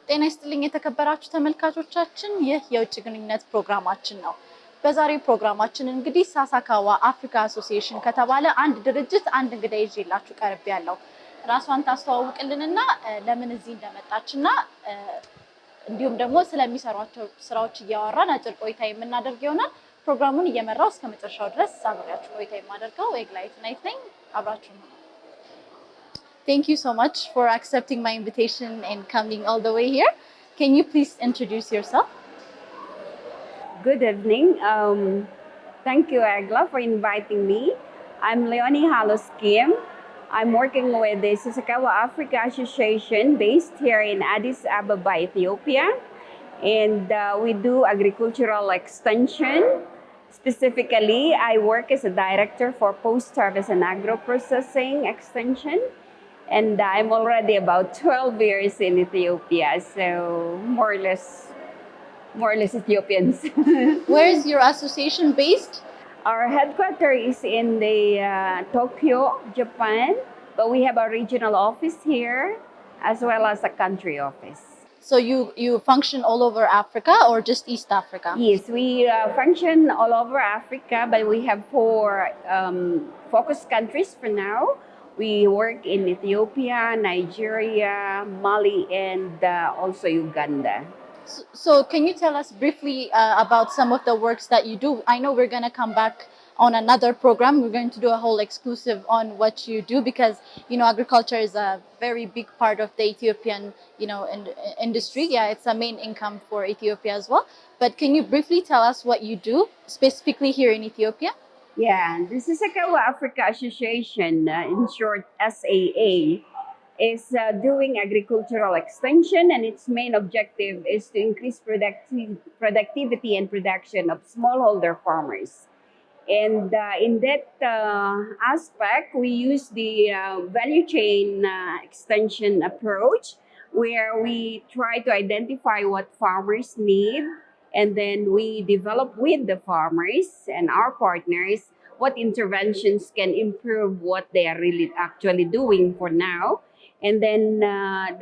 ጤና ይስጥልኝ የተከበራችሁ ተመልካቾቻችን፣ ይህ የውጭ ግንኙነት ፕሮግራማችን ነው። በዛሬው ፕሮግራማችን እንግዲህ ሳሳካዋ አፍሪካ አሶሲዬሽን ከተባለ አንድ ድርጅት አንድ እንግዳ ይዤላችሁ ቀርቤያለሁ። ራሷን ታስተዋውቅልንና ለምን እዚህ እንደመጣችና እንዲሁም ደግሞ ስለሚሰሯቸው ስራዎች እያወራን አጭር ቆይታ የምናደርግ ይሆናል። ፕሮግራሙን እየመራው እስከ መጨረሻው ድረስ አብሬያችሁ ቆይታ የማደርገው ወይግላይት ናይት ነኝ። አብራችሁ ነው። Thank you so much for accepting my invitation and coming all the way here. Can you please introduce yourself? Good evening. Thank you, Agla, for inviting me. I'm Leonie Halos Kim. I'm working with the Sasaakawa Africa Association based here in Addis Ababa, Ethiopia. And we do agricultural extension. Specifically, I work as a director for post-harvest and agro-processing extension. And I'm already about 12 years in Ethiopia, so more or less Ethiopians. Where is your association based? Our headquarters is in the Tokyo, Japan, but we have a regional office here as well as a country office. So you function all over Africa or just East Africa? Yes, we function all over Africa, but we have 4 focus countries for now. We work in Ethiopia, Nigeria, Mali, and also Uganda. So can you tell us briefly about some of the works that you do? I know we're going to come back on another program. We're going to do a whole exclusive on what you do because, you know, agriculture is a very big part of the Ethiopian, you know, industry. Yeah, it's a main income for Ethiopia as well. But can you briefly tell us what you do specifically here in Ethiopia? Yeah, the Sasaakawa Africa Association, in short SAA, is doing agricultural extension, and its main objective is to increase productivity and production of smallholder farmers. And in that aspect, we use the value chain extension approach, where we try to identify what farmers need, and then we develop with the farmers and our partners what interventions can improve what they are really actually doing for now. And then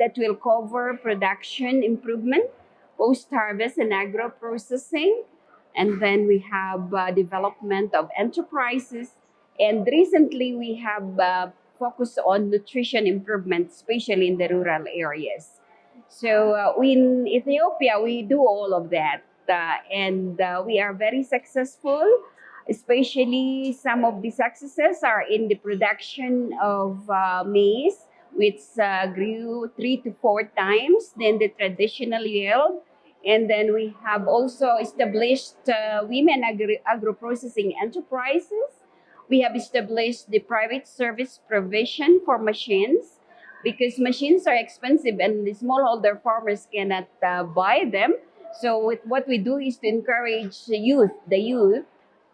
that will cover production improvement, post-harvest and agro-processing. And then we have development of enterprises. And recently we have focused on nutrition improvement, especially in the rural areas. So in Ethiopia, we do all of that. And we are very successful, especially some of the successes are in the production of maize, which grew 3 to 4 times than the traditional yield. And then we have also established women agro-processing enterprises. We have established the private service provision for machines, because machines are expensive and the smallholder farmers cannot buy them. So what we do is to encourage the youth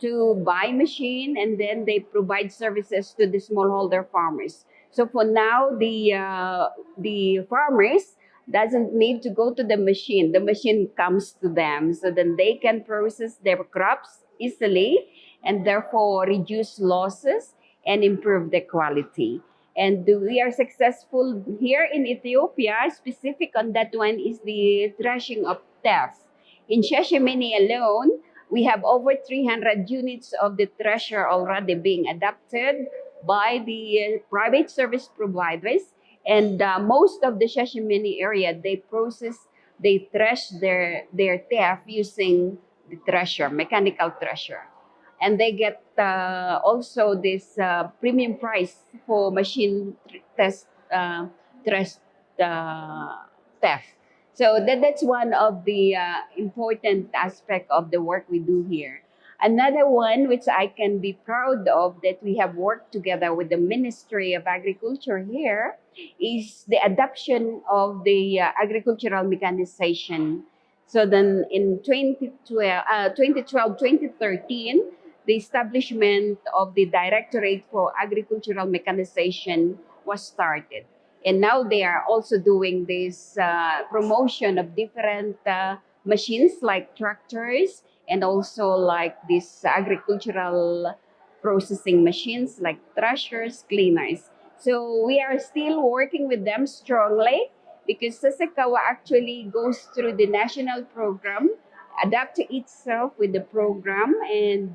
to buy machine, and then they provide services to the smallholder farmers. So for now, the farmers doesn't need to go to the machine. The machine comes to them, so then they can process their crops easily and therefore reduce losses and improve the quality. And we are successful here in Ethiopia. Specific on that one is the threshing of teff. In Sheshemeni alone, we have over 300 units of the thresher already being adopted by the private service providers. And most of the Sheshemeni area, they thresh their teff using the thresher, mechanical thresher. And they get also this premium price for machine threshed teff. So that's one of the important aspect of the work we do here. Another one which I can be proud of that we have worked together with the Ministry of Agriculture here is the adoption of the agricultural mechanization. So then in 2012-2013, the establishment of the Directorate for Agricultural Mechanization was started. And now they are also doing this promotion of different machines like tractors and also like these agricultural processing machines like threshers, cleaners. So we are still working with them strongly because Sasakawa actually goes through the national program, adapt to itself with the program, and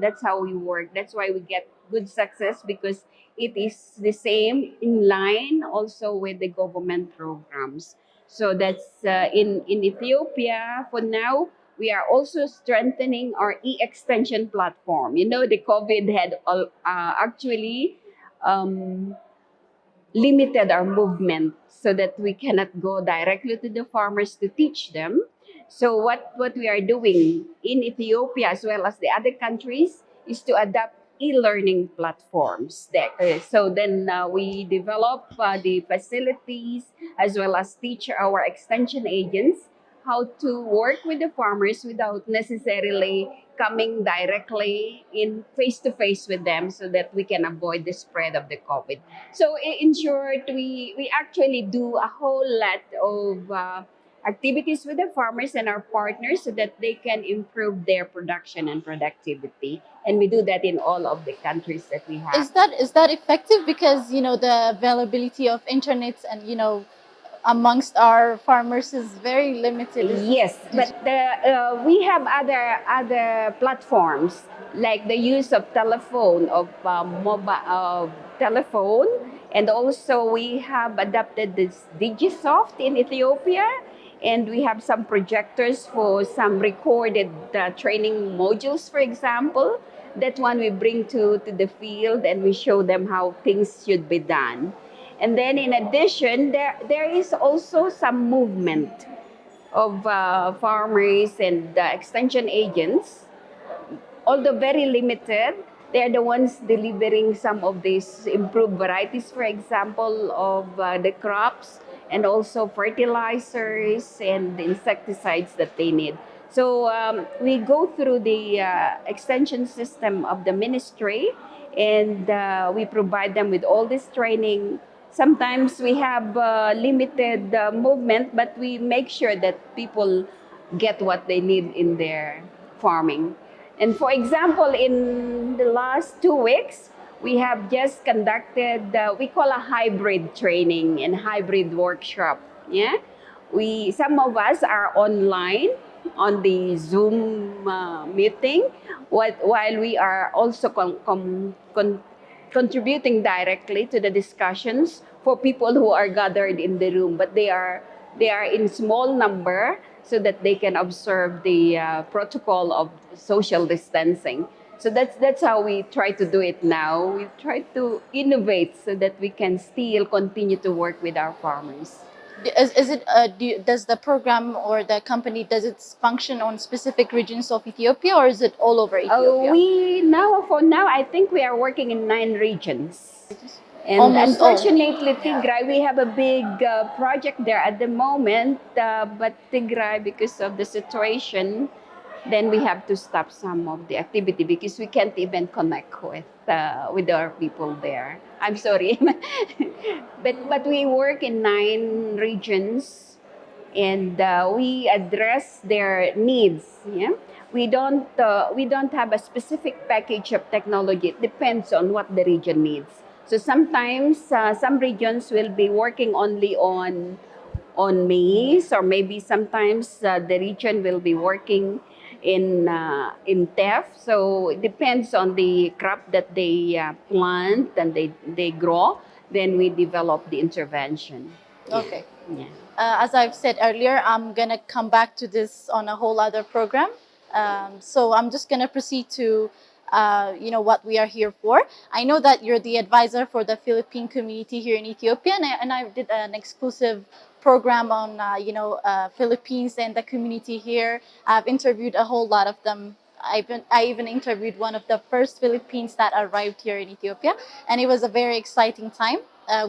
that's how we work. That's why we get good success, because it is the same in line also with the government programs. So that's in Ethiopia for now. We are also strengthening our e-extension platform. You know, the COVID had actually um, limited our movement so that we cannot go directly to the farmers to teach them. So what we are doing in Ethiopia as well as the other countries is to adapt e-learning platforms. So then we develop the facilities as well as teach our extension agents how to work with the farmers without necessarily coming directly in face to face with them, so that we can avoid the spread of the COVID. So in short, we actually do a whole lot of activities with the farmers and our partners so that they can improve their production and productivity. And we do that in all of the countries that we have. Is that effective? Because the availability of internet and amongst our farmers is very limited. Yes, but we have other platforms like the use of telephone, of mobile telephone, and also we have adapted this Digisoft in Ethiopia, and we have some projectors for some recorded training modules, for example. That one we bring to the field and we show them how things should be done. And then in addition, there is also some movement of farmers and extension agents, although very limited. They're the ones delivering some of these improved varieties, for example, of the crops, and also fertilizers and insecticides that they need. So we go through the extension system of the ministry, and we provide them with all this training. Sometimes we have limited movement, but we make sure that people get what they need in their farming. And for example, in the last 2 weeks, we have just conducted, we call a hybrid training and hybrid workshop. Yeah, some of us are online on the Zoom meeting, while we are also contributing directly to the discussions for people who are gathered in the room, but they are in small number so that they can observe the protocol of social distancing. So that's how we try to do it now. We try to innovate so that we can still continue to work with our farmers. Does the program or the company, does it function on specific regions of Ethiopia, or is it all over Ethiopia? For now, I think we are working in 9 regions. And Almost all. unfortunately, Tigray, we have a big project there at the moment, but Tigray, because of the situation, then we have to stop some of the activity because we can't even connect with our people there. I'm sorry, but we work in 9 regions, and we address their needs. Yeah, we don't have a specific package of technology. It depends on what the region needs. So sometimes some regions will be working only on maize, or maybe sometimes the region will be working in teff. So it depends on the crop that they plant and they grow. Then we develop the intervention. Okay. Yeah. As I've said earlier, I'm gonna come back to this on a whole other program. So I'm just gonna proceed to what we are here for. I know that you're the advisor for the Philippine community here in Ethiopia, and I did an exclusive program on Philippines and the community here. I've interviewed a whole lot of them. I even interviewed one of the first Philippines that arrived here in Ethiopia, and it was a very exciting time.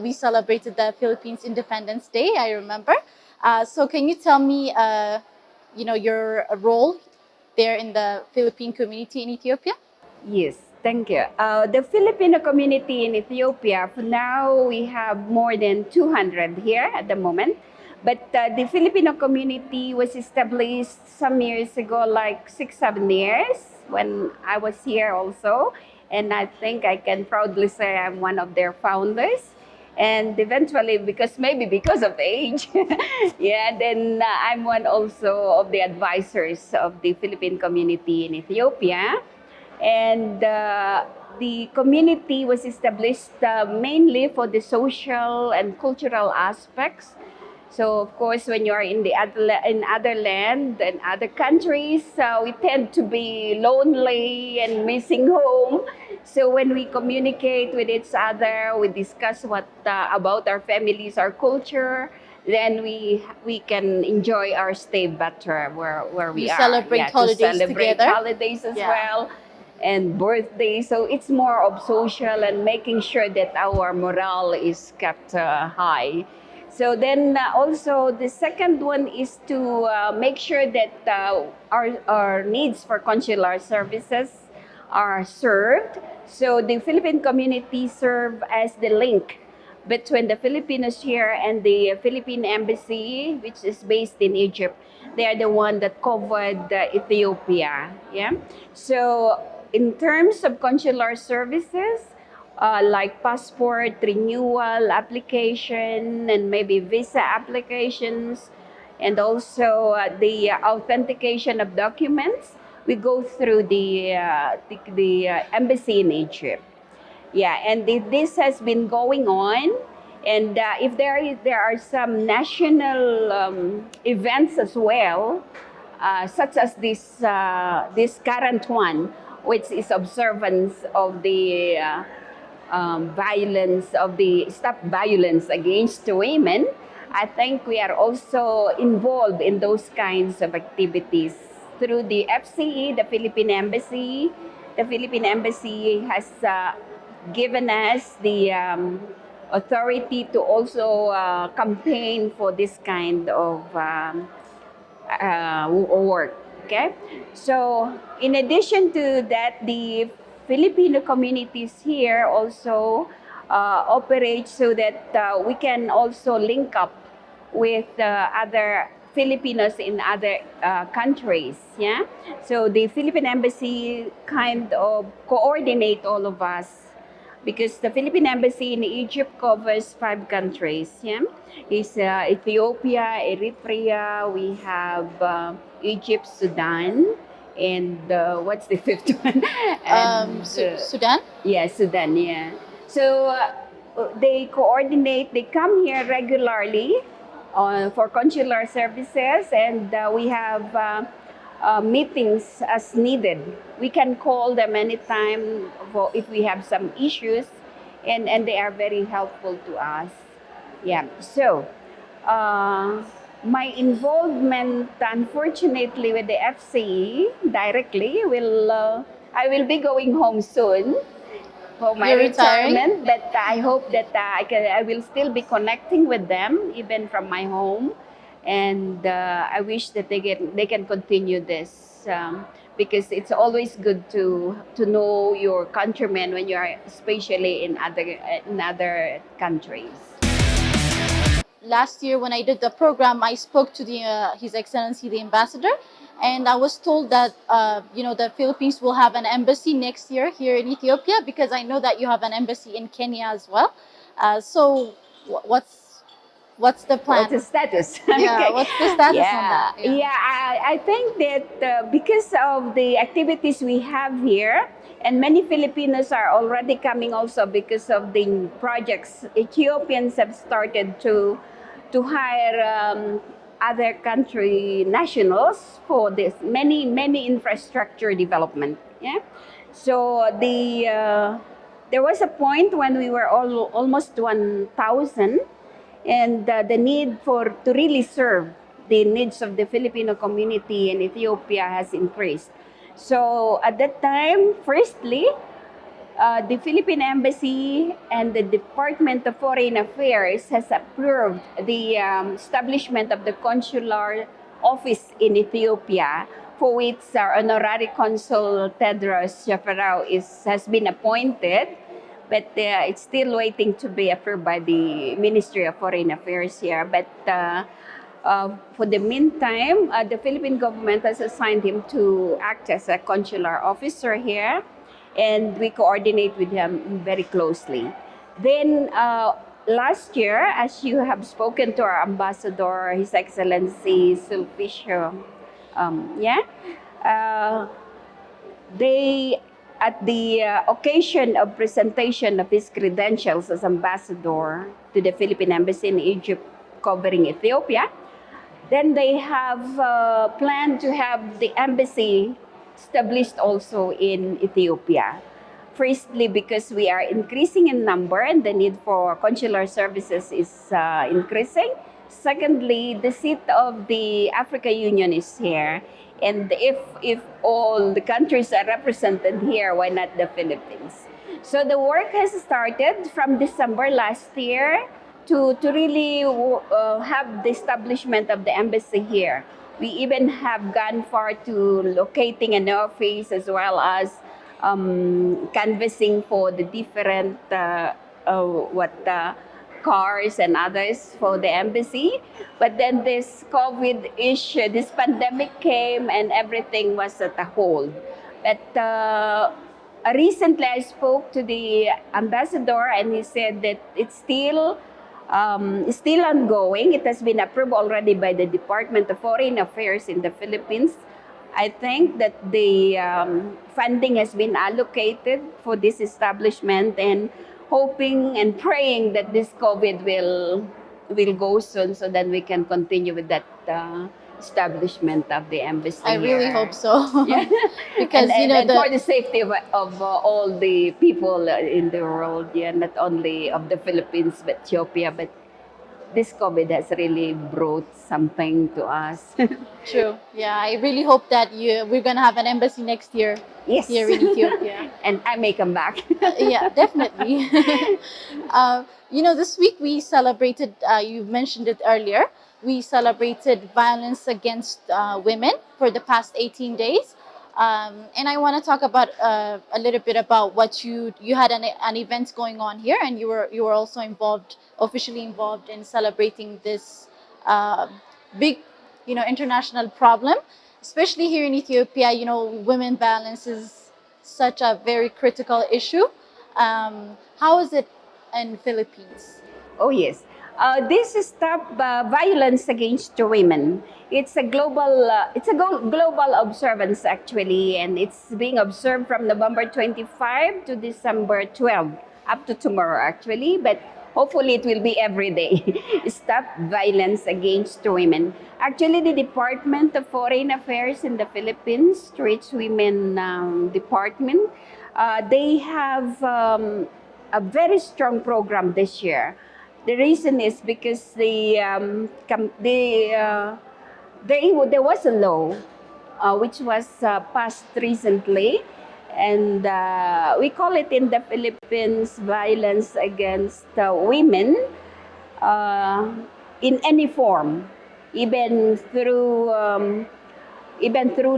We celebrated the Philippines Independence Day, I remember. So can you tell me, your role there in the Philippine community in Ethiopia? Yes, thank you. The Filipino community in Ethiopia, for now, we have more than 200 here at the moment. But the Filipino community was established some years ago, like 6-7 years, when I was here also. And I think I can proudly say I'm one of their founders. And eventually, maybe because of age, yeah, then I'm one also of the advisors of the Philippine community in Ethiopia. And the community was established mainly for the social and cultural aspects. So of course, when you're in other land and other countries, we tend to be lonely and missing home. So when we communicate with each other, we discuss what about our families, our culture, then we can enjoy our stay better where we You are. celebrate holidays to celebrate together. holidays as well, and birthdays. So it's more of social and making sure that our morale is kept high. So then also the second one is to make sure that our needs for consular services are served. So the Philippine community serve as the link between the Filipinos here and the Philippine embassy, which is based in Egypt. They are the one that covered Ethiopia. Yeah. So in terms of consular services, like passport renewal application and maybe visa applications, and also the authentication of documents, we go through the embassy in Egypt. Yeah, and this has been going on. And if there are some national events as well, such as this current one, which is observance of the stop violence against women, I think we are also involved in those kinds of activities through the FCE, the Philippine Embassy. The Philippine Embassy has given us the authority to also campaign for this kind of work. Okay, so in addition to that, the Filipino communities here also operate so that we can also link up with other Filipinos in other countries. Yeah, so the Philippine Embassy kind of coordinate all of us, because the Philippine Embassy in Egypt covers 5 countries. Yeah, it's Ethiopia, Eritrea, we have Egypt, Sudan, and what's the 5th one? And, Sudan? Yeah, Sudan, yeah. So they coordinate, they come here regularly for consular services, and we have meetings as needed. We can call them anytime if we have some issues, and they are very helpful to us. Yeah, so my involvement, unfortunately, with the FCE directly I will be going home soon for my retirement, but I hope that I will still be connecting with them even from my home, and I wish that they can continue this because it's always good to know your countrymen when you are especially in other countries. Last year when I did the program, I spoke to His Excellency the Ambassador, and I was told that the Philippines will have an embassy next year here in Ethiopia, because I know that you have an embassy in Kenya as well. So what's the plan? What's the status? Yeah, Okay. what's the status on that? I think that because of the activities we have here, and many Filipinos are already coming also because of the projects, Ethiopians have started to hire other country nationals for this many infrastructure development. Yeah, so there was a point when we were almost 1,000, and the need to really serve the needs of the Filipino community in Ethiopia has increased. So at that time, firstly, the Philippine Embassy and the Department of Foreign Affairs has approved the establishment of the consular office in Ethiopia, for which our honorary consul Tedros Shafarao has been appointed, but it's still waiting to be approved by the Ministry of Foreign Affairs here. But for the meantime, the Philippine government has assigned him to act as a consular officer here, and we coordinate with him very closely. Then last year, as you have spoken to our ambassador, His Excellency Sulpicio, yeah, uh, they, at the occasion of presentation of his credentials as ambassador to the Philippine Embassy in Egypt covering Ethiopia, then they have planned to have the embassy established also in Ethiopia. Firstly, because we are increasing in number and the need for consular services is increasing. Secondly, the seat of the Africa Union is here. And if all the countries are represented here, why not the Philippines? So the work has started from December last year to really have the establishment of the embassy here. We even have gone far to locating an office as well as canvassing for the different cars and others for the embassy. But then this COVID issue, this pandemic came and everything was at a hold. But recently I spoke to the ambassador and he said that it's still ongoing. It has been approved already by the Department of Foreign Affairs in the Philippines. I think that the funding has been allocated for this establishment and hoping and praying that this COVID will go soon so that we can continue with that establishment of the embassy. I really here. hope so. Yeah. Because and for the safety of all the people in the world, yeah, not only of the Philippines but Ethiopia, but this COVID has really brought something to us. True. Yeah, I really hope that we're gonna have an embassy next year. Yes. Here in Ethiopia. And I may come back. Yeah, definitely. This week we celebrated. You mentioned it earlier. We celebrated violence against women for the past 18 days. And I want to talk about a little bit about what you had an event going on here, and you were also officially involved in celebrating this big, international problem, especially here in Ethiopia. Women violence is such a very critical issue. How is it in Philippines? Oh yes. This is Stop Violence Against Women. It's a global observance actually, and it's being observed from November 25 to December 12, up to tomorrow actually, but hopefully it will be every day. Stop Violence Against Women. Actually, the Department of Foreign Affairs in the Philippines, through its Women Department, they have a very strong program this year. The reason is because there was a law which was passed recently, and we call it in the Philippines violence against women in any form, even through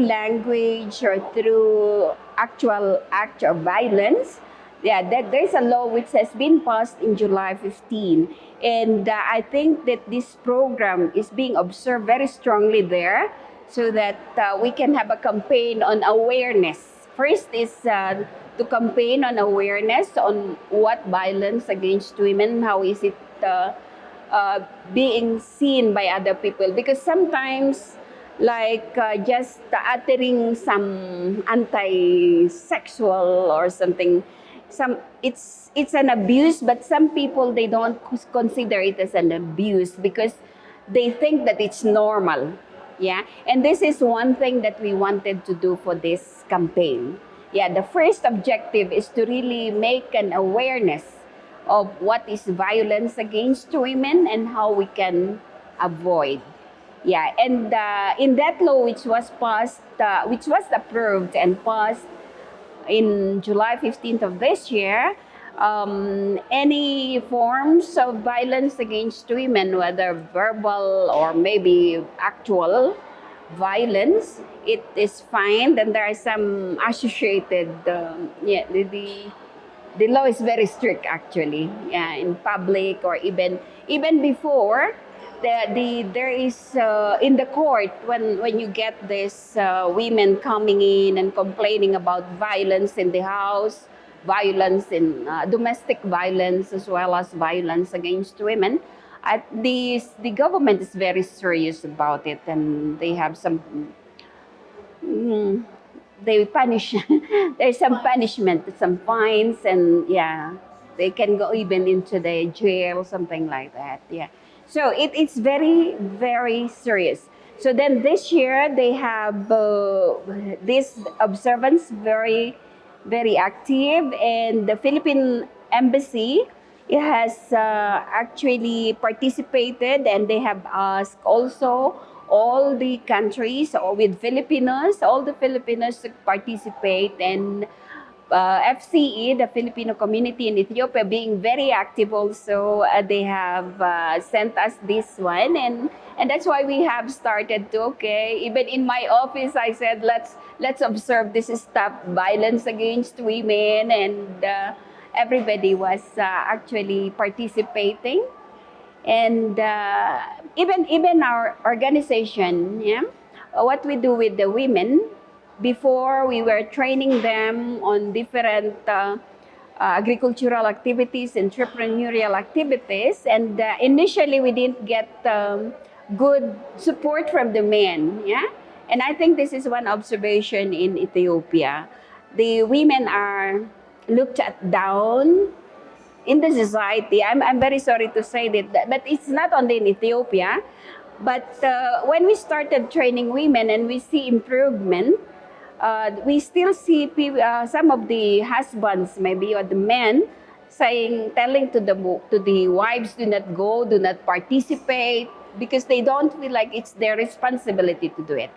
language or through actual act of violence. Yeah, there's a law which has been passed in July 15. And I think that this program is being observed very strongly there so that we can have a campaign on awareness. First is to campaign on awareness on what violence against women, how is it being seen by other people. Because sometimes, like just uttering some anti-sexual or something, it's an abuse, but some people, they don't consider it as an abuse because they think that it's normal. Yeah, and this is one thing that we wanted to do for this campaign. Yeah, the first objective is to really make an awareness of what is violence against women and how we can avoid. Yeah, and in that law which was approved and passed in July 15th of this year, any forms of violence against women, whether verbal or maybe actual violence, it is fine. And there are some associated, the law is very strict actually, yeah, in public or even before. There is in the court when you get this women coming in and complaining about violence in the house, violence in domestic violence as well as violence against women. The government is very serious about it, and they have some they punish. There's some punishment, some fines, and yeah, they can go even into the jail, something like that. Yeah, so it's very very serious. So then this year they have this observance very very active, and the Philippine embassy it has actually participated, and they have asked also all the countries or with Filipinos, all the Filipinos to participate, and FCE, the Filipino community in Ethiopia, being very active also. They have sent us this one, and that's why we have started to, okay, even in my office, I said, let's observe this stop violence against women, and everybody was actually participating. And even our organization, yeah, what we do with the women, before we were training them on different agricultural activities, entrepreneurial activities, and initially we didn't get good support from the men, yeah. And I think this is one observation in Ethiopia. The women are looked at down in the society. I'm very sorry to say that, but it's not only in Ethiopia. But when we started training women and we see improvement, we still see some of the husbands, maybe, or the men, telling to the wives, do not go, do not participate, because they don't feel like it's their responsibility to do it.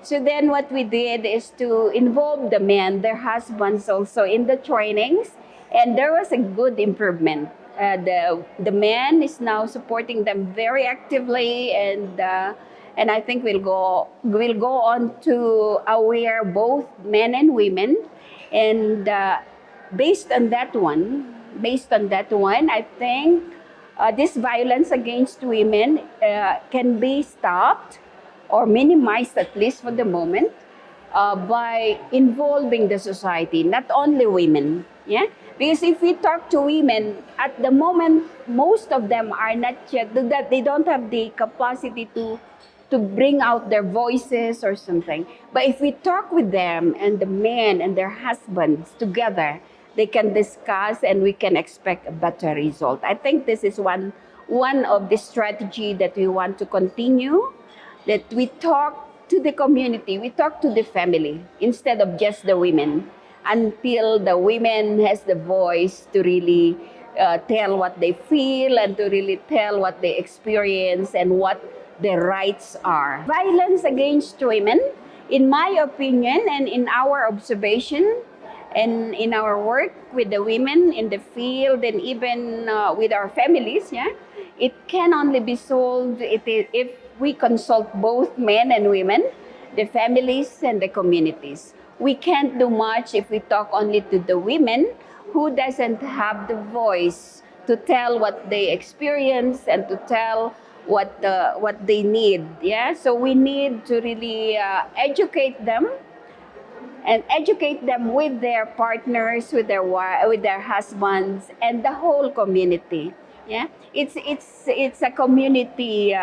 So then what we did is to involve the men, their husbands also, in the trainings, and there was a good improvement. The man is now supporting them very actively, and I think we'll go on to aware both men and women, and based on that one, I think this violence against women can be stopped or minimized, at least for the moment, by involving the society, not only women. Yeah, because if we talk to women at the moment, most of them are not yet that they don't have the capacity to bring out their voices or something. But if we talk with them and the men and their husbands together, they can discuss and we can expect a better result. I think this is one of the strategy that we want to continue, that we talk to the community, we talk to the family instead of just the women, until the women has the voice to really tell what they feel and to really tell what they experience and what their rights are. Violence against women, in my opinion and in our observation and in our work with the women in the field and even with our families, yeah, it can only be solved if we consult both men and women, the families and the communities. We can't do much if we talk only to the women who doesn't have the voice to tell what they experience and to tell what they need. Yeah, so we need to really educate them with their partners, with their husbands, and the whole community. Yeah, it's a community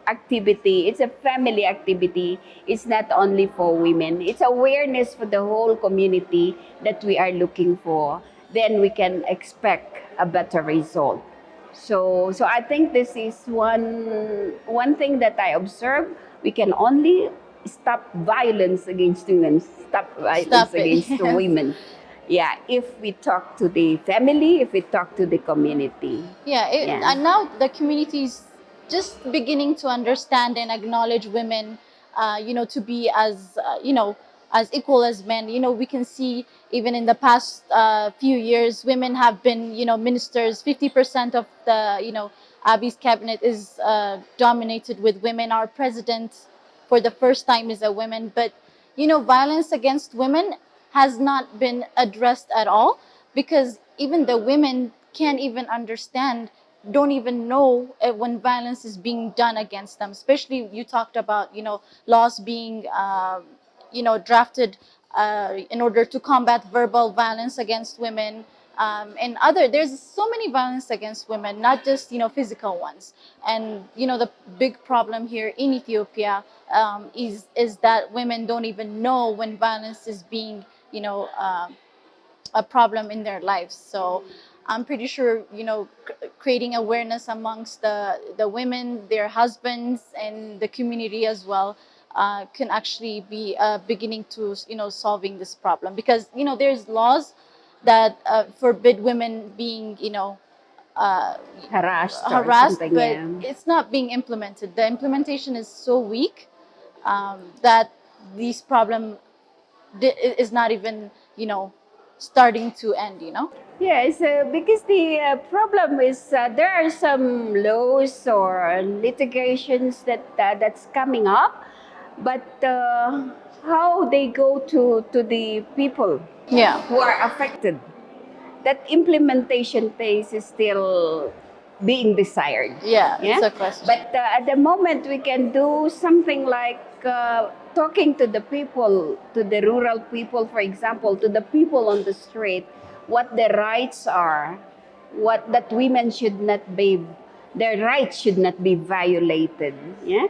activity. It's a family activity. It's not only for women. It's awareness for the whole community that we are looking for. Then we can expect a better result. So I think this is one thing that I observe. We can only stop violence against women, stop violence against Yes. women. Yeah, if we talk to the family, if we talk to the community. Yeah, Yeah. and now the community is just beginning to understand and acknowledge women, to be as, as equal as men. We can see even in the past few years, women have been, ministers. 50% of the, Abby's cabinet is dominated with women. Our president, for the first time, is a woman. But, violence against women has not been addressed at all, because even the women can't even understand, don't even know when violence is being done against them. Especially, you talked about, laws being, drafted in order to combat verbal violence against women. And there's so many violence against women, not just, physical ones. And, the big problem here in Ethiopia is that women don't even know when violence is being, a problem in their lives. So I'm pretty sure, creating awareness amongst the women, their husbands, and the community as well can actually be beginning to, solving this problem. Because, there's laws that forbid women being, Harassed or harassed, something, but yeah. it's not being implemented. The implementation is so weak that this problem is not even, starting to end. Yes, because the problem is there are some laws or litigations that's coming up, but how they go to the people Yeah. who are affected, that implementation phase is still being desired. Yeah, it's a question. But at the moment, we can do something like talking to the people, to the rural people, for example, to the people on the street, what their rights are, what that women should not be, their rights should not be violated. Yeah,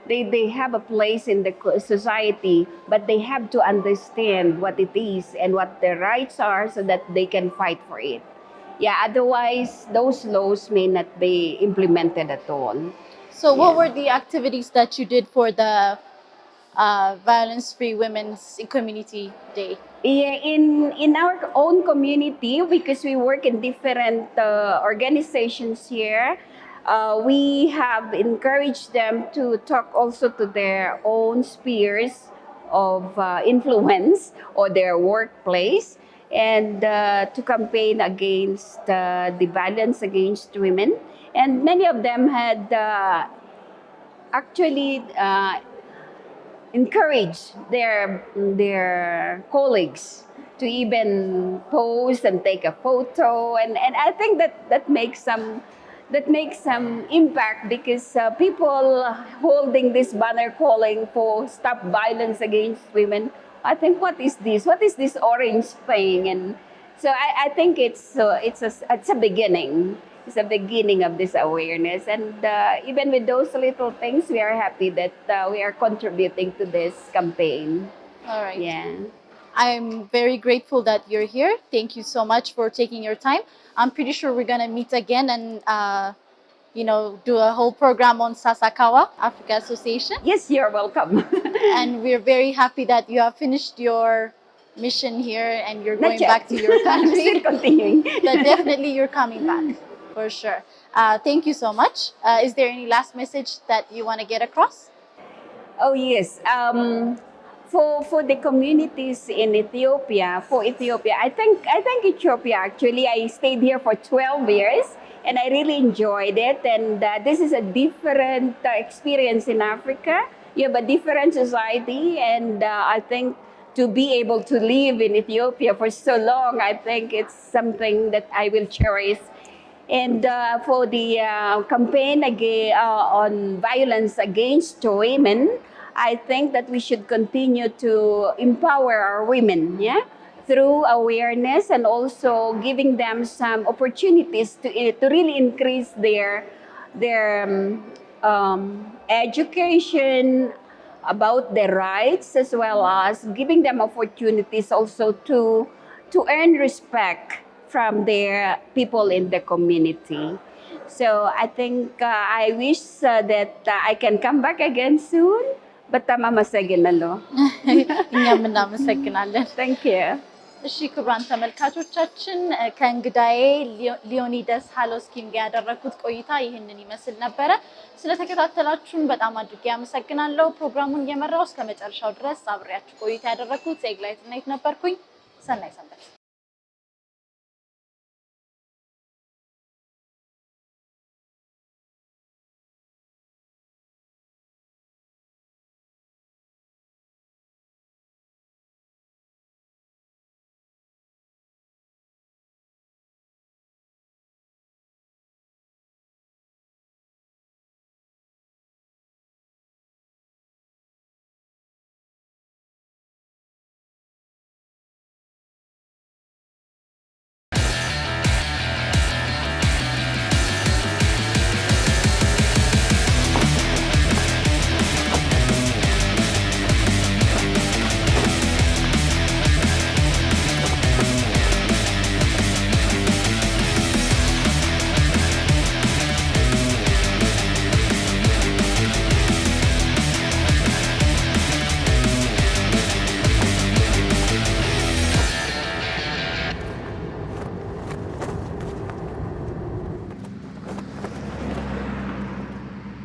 they have a place in the society, but they have to understand what it is and what their rights are, so that they can fight for it. Yeah, otherwise those laws may not be implemented at all. So what were the activities that you did for the Violence-Free Women's Community Day? Yeah, in our own community, because we work in different organizations here, we have encouraged them to talk also to their own spheres of influence or their workplace, and to campaign against the violence against women. And many of them had actually encourage their colleagues to even pose and take a photo, and I think that makes some impact, because people holding this banner calling for stop violence against women, I think, what is this orange thing? And so I think it's a beginning. It's a beginning of this awareness, and even with those little things, we are happy that we are contributing to this campaign. All right. Yeah. I'm very grateful that you're here. Thank you so much for taking your time. I'm pretty sure we're gonna meet again and do a whole program on Sasakawa Africa Association. Yes, you're welcome. And we're very happy that you have finished your mission here and you're Not going yet. back to your country. Still continuing. But definitely you're coming back, for sure. Thank you so much. Is there any last message that you want to get across? Oh yes. For the communities in Ethiopia, I think Ethiopia, actually, I stayed here for 12 years and I really enjoyed it. And this is a different experience in Africa. You have a different society, and I think to be able to live in Ethiopia for so long, I think it's something that I will cherish. And for the campaign on violence against women, I think that we should continue to empower our women, through awareness, and also giving them some opportunities to really increase their education about their rights, as well as giving them opportunities also to earn respect from their people in the community. So I think I wish that I can come back again soon. በጣም አመሰግናለሁ። እኛም እናመሰግናለን። Thank you. እሺ ክቡራን ተመልካቾቻችን ከእንግዳዬ ሊዮኒደስ ሃሎስኪም ጋር ያደረኩት ቆይታ ይህንን ይመስል ነበረ። ስለተከታተላችሁን በጣም አድርጌ አመሰግናለሁ። ፕሮግራሙን እየመራው እስከ መጨረሻው ድረስ አብሬያችሁ ቆይታ ያደረኩት ኤግላይት ናይት ነበርኩኝ። ሰናይ ሰንበት።